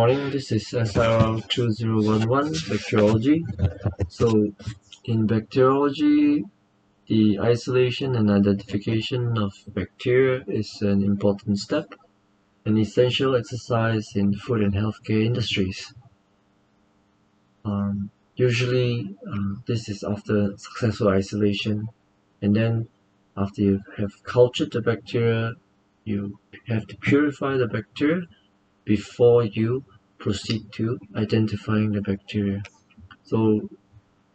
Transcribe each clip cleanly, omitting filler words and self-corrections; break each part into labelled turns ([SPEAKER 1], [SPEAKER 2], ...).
[SPEAKER 1] morning, this is SIR2011 Bacteriology. So, in bacteriology, the isolation and identification of bacteria is an important step, an essential exercise in food and healthcare industries. Usually, this is after successful isolation, and then after you have cultured the bacteria, you have to purify the bacteria before you proceed to identifying the bacteria. So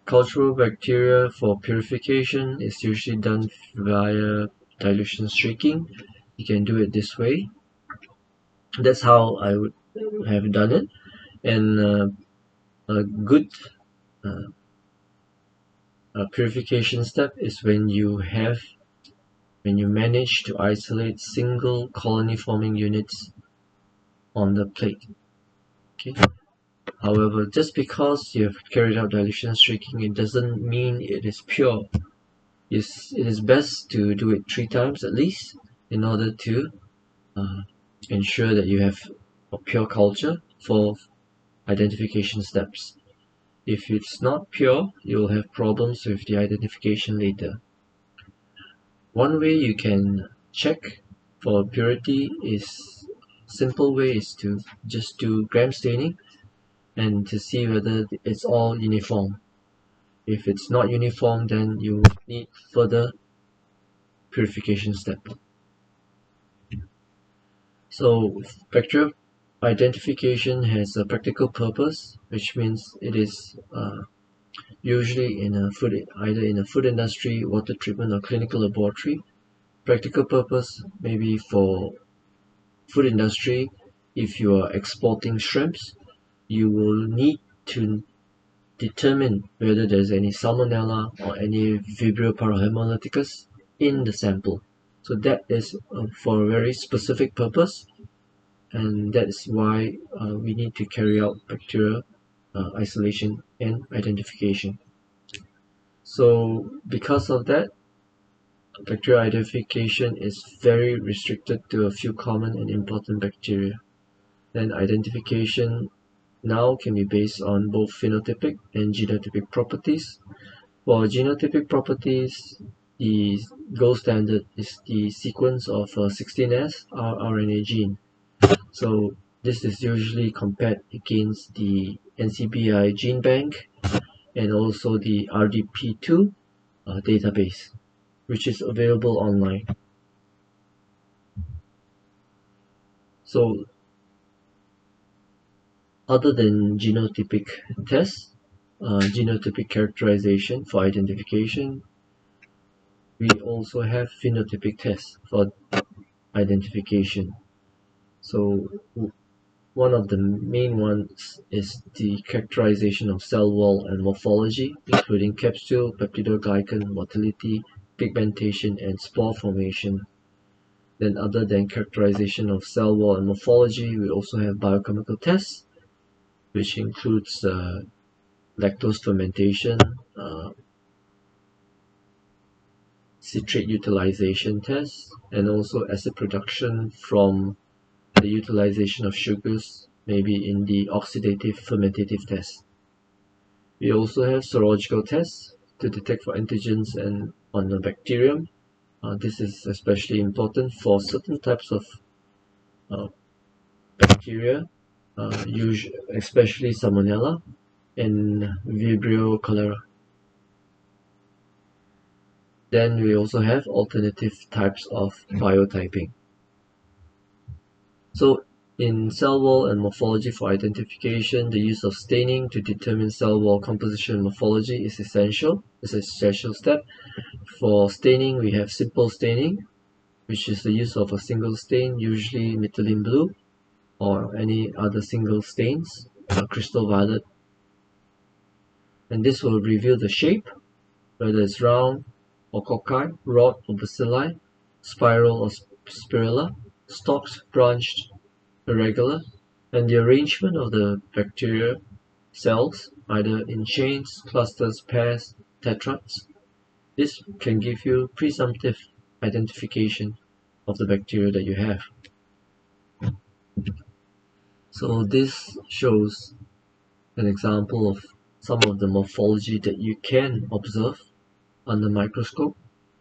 [SPEAKER 1] cultural bacteria for purification is usually done via dilution streaking. You can do it this way. That's how I would have done it. And a good purification step is when you manage to isolate single colony forming units on the plate. Okay. However, just because you have carried out dilution streaking, it doesn't mean it is pure. It is best to do it 3 times at least in order to ensure that you have a pure culture for identification steps. If it's not pure, you'll have problems with the identification later. One way you can check for purity simple way is to just do gram staining and to see whether it's all uniform. If it's not uniform, then you need further purification step. So bacterial identification has a practical purpose, which means it is usually either in a food industry, water treatment, or clinical laboratory. Practical purpose maybe for food industry. If you are exporting shrimps, you will need to determine whether there's any salmonella or any Vibrio parahemolyticus in the sample. So that is for a very specific purpose, and that's why we need to carry out bacterial isolation and identification. So because of that, bacterial identification is very restricted to a few common and important bacteria. Then identification now can be based on both phenotypic and genotypic properties. For genotypic properties, the gold standard is the sequence of 16S rRNA gene. So this is usually compared against the NCBI gene bank and also the RDP2 database, which is available online. So other than genotypic tests, genotypic characterization for identification, we also have phenotypic tests for identification. So one of the main ones is the characterization of cell wall and morphology, including capsule, peptidoglycan, motility, pigmentation, and spore formation. Then other than characterization of cell wall and morphology, we also have biochemical tests, which includes lactose fermentation, citrate utilization tests, and also acid production from the utilization of sugars, maybe in the oxidative fermentative test. We also have serological tests to detect for antigens and on the bacterium. This is especially important for certain types of bacteria, especially Salmonella and Vibrio cholera. Then we also have alternative types of biotyping. So in cell wall and morphology for identification, the use of staining to determine cell wall composition and morphology is essential. It's an essential step. For staining, we have simple staining, which is the use of a single stain, usually methylene blue, or any other single stains, crystal violet. And this will reveal the shape, whether it's round or cocci, rod or bacilli, spiral or spirilla, stalked, branched, irregular, and the arrangement of the bacteria cells, either in chains, clusters, pairs, tetrads. This can give you presumptive identification of the bacteria that you have. So this shows an example of some of the morphology that you can observe under microscope.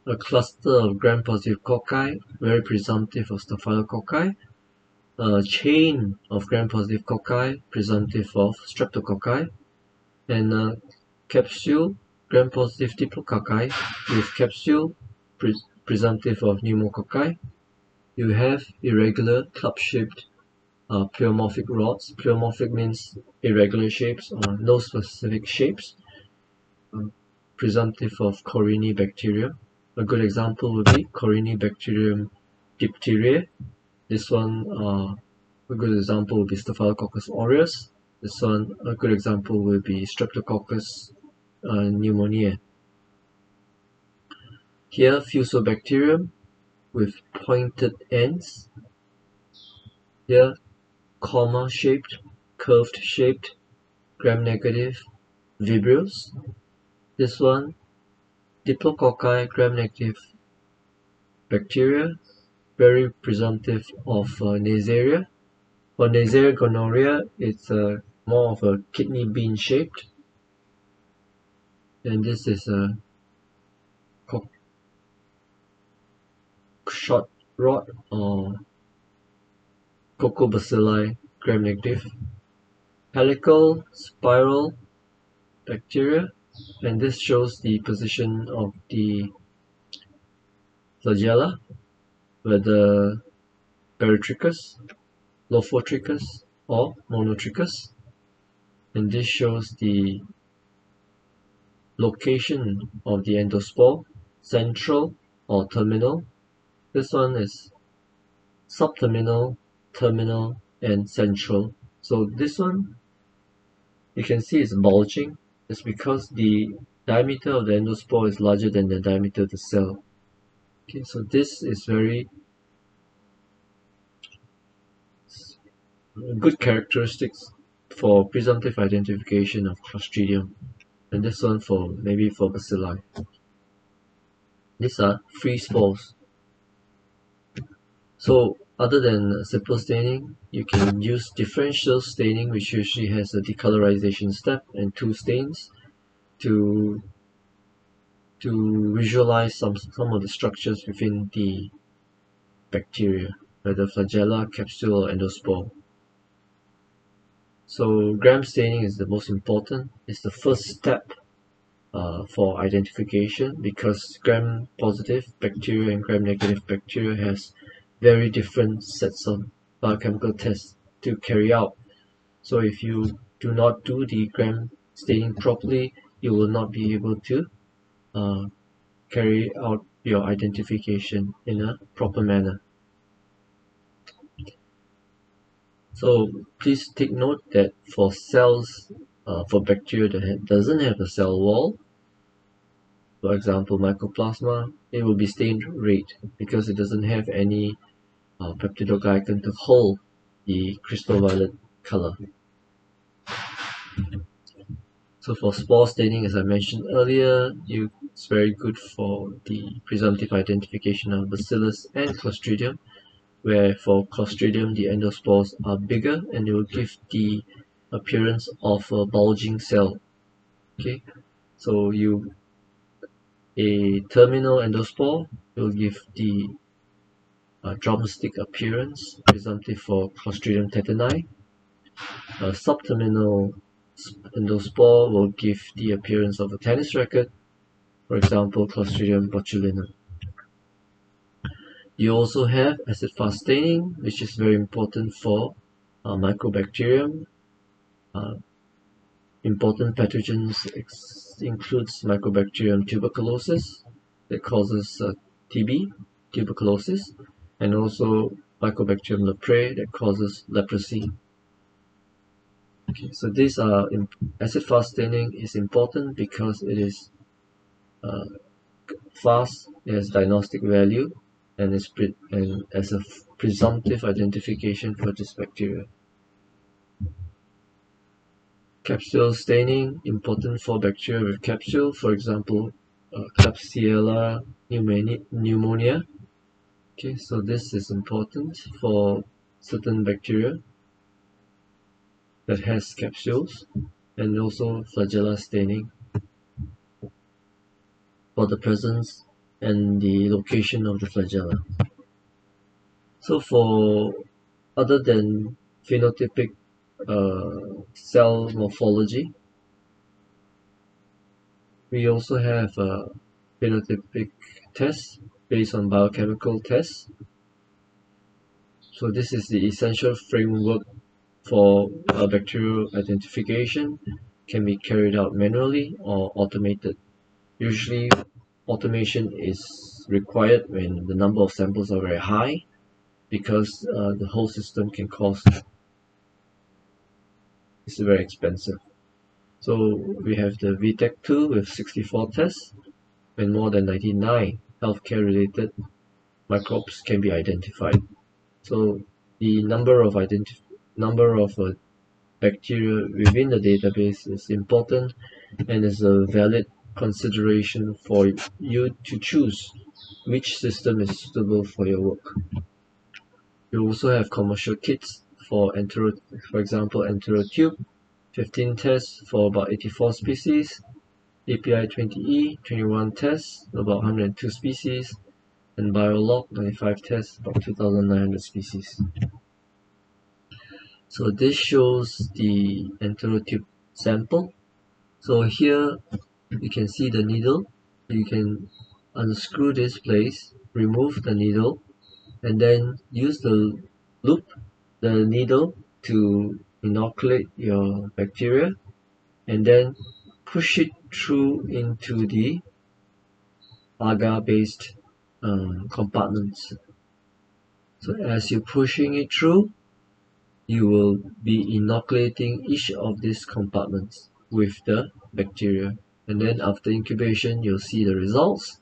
[SPEAKER 1] A cluster of gram-positive cocci, very presumptive of staphylococci. A chain of gram-positive cocci, presumptive of streptococci. And a capsule, gram-positive diplococci with capsule, presumptive of pneumococci. You have irregular club-shaped pleomorphic rods. Pleomorphic means irregular shapes or no specific shapes, presumptive of Corynebacterium. A good example would be Corynebacterium diphtheriae. This one, a good example would be Staphylococcus aureus. This one, a good example would be Streptococcus pneumoniae. Here, Fusobacterium with pointed ends. Here, comma-shaped, curved-shaped, gram-negative Vibrios. This one, Diplococci gram-negative bacteria, very presumptive of Neisseria. For Neisseria gonorrhea, it's more of a kidney bean shaped. And this is a short rod or Cocobacilli gram-negative. Helical spiral bacteria, and this shows the position of the flagella, whether Barytrichus, Lophotrichus, or Monotrichus. And this shows the location of the endospore, central or terminal. This one is subterminal, terminal, and central. So this one, you can see it's bulging. It's because the diameter of the endospore is larger than the diameter of the cell. Okay, so this is very good characteristics for presumptive identification of Clostridium, and this one for maybe for bacilli. These are free spores. So other than simple staining, you can use differential staining, which usually has a decolorization step and 2 stains to visualize some of the structures within the bacteria, whether flagella, capsule, or endospore. So gram staining is the most important. It's the first step for identification, because gram-positive bacteria and gram-negative bacteria has very different sets of biochemical tests to carry out. So if you do not do the gram staining properly, you will not be able to carry out your identification in a proper manner. So please take note that for cells, for bacteria that doesn't have a cell wall, for example Mycoplasma, it will be stained red because it doesn't have any peptidoglycan to hold the crystal violet color. So for spore staining, as I mentioned earlier, it's very good for the presumptive identification of Bacillus and Clostridium, where for Clostridium the endospores are bigger and they will give the appearance of a bulging cell. Okay, so a terminal endospore will give the drumstick appearance, presumptive for Clostridium tetani. A subterminal endospore will give the appearance of a tennis racket, for example Clostridium botulinum. You also have acid-fast staining, which is very important for Mycobacterium. Important pathogens includes Mycobacterium tuberculosis that causes TB, tuberculosis, and also Mycobacterium leprae that causes leprosy. Okay, so these are acid-fast staining is important because it is fast, it has diagnostic value, and as a presumptive identification for this bacteria. Capsule staining, important for bacteria with capsule, for example, Klebsiella pneumonia. Okay, so this is important for certain bacteria. that has capsules, and also flagella staining for the presence and the location of the flagella. So for other than phenotypic cell morphology, we also have a phenotypic tests based on biochemical tests. So this is the essential framework for bacterial identification, can be carried out manually or automated. Usually automation is required when the number of samples are very high, because the whole system can cost, it's very expensive. So we have the VTech2 with 64 tests, when more than 99 healthcare related microbes can be identified. So the number of bacteria within the database is important and is a valid consideration for you to choose which system is suitable for your work. You also have commercial kits for example, EnteroTube, 15 tests for about 84 species, API20E, 21 tests, about 102 species, and BioLog, 95 tests, about 2,900 species. So this shows the EnteroTube sample. So here you can see the needle. You can unscrew this place, remove the needle, and then use the needle to inoculate your bacteria, and then push it through into the agar-based compartments. So as you're pushing it through, you will be inoculating each of these compartments with the bacteria, and then after incubation you'll see the results,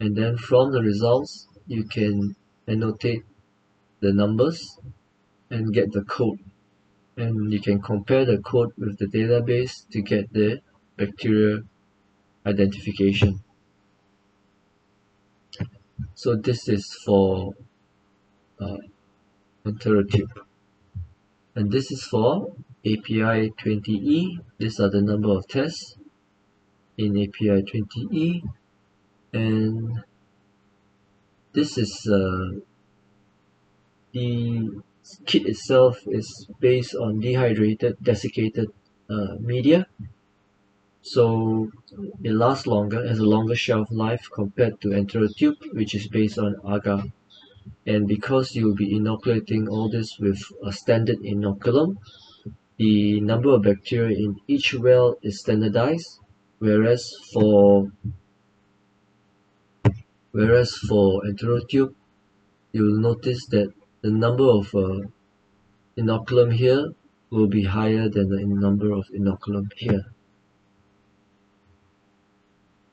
[SPEAKER 1] and then from the results you can annotate the numbers and get the code, and you can compare the code with the database to get the bacteria identification. So this is for EnteroTube, and this is for API20E. These are the number of tests in API20E, and this is the kit itself is based on dehydrated desiccated media, so it lasts longer, has a longer shelf life compared to EnteroTube, which is based on agar. And because you'll be inoculating all this with a standard inoculum, the number of bacteria in each well is standardized, whereas for EnteroTube, you'll notice that the number of inoculum here will be higher than the number of inoculum here.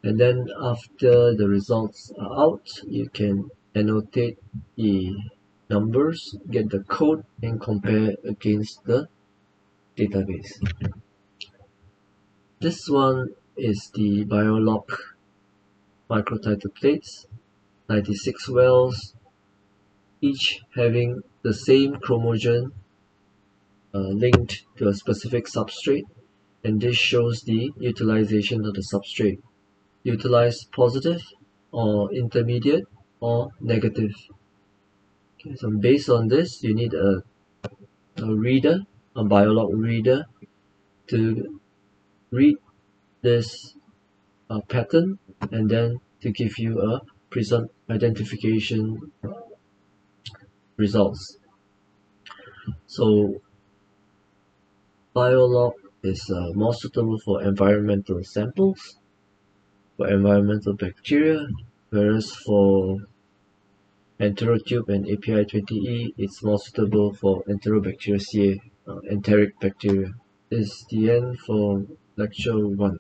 [SPEAKER 1] And then after the results are out, you can annotate the numbers, get the code, and compare against the database. This one is the BioLog microtiter plates, 96 wells, each having the same chromogen linked to a specific substrate, and this shows the utilization of the substrate. Utilized positive or intermediate or negative. Okay, so based on this, you need a reader, a BioLog reader, to read this pattern, and then to give you a present identification results. So BioLog is more suitable for environmental samples, for environmental bacteria, whereas for EnteroTube and API20E, it's more suitable for Enterobacteriaceae, enteric bacteria. This is the end for lecture 1.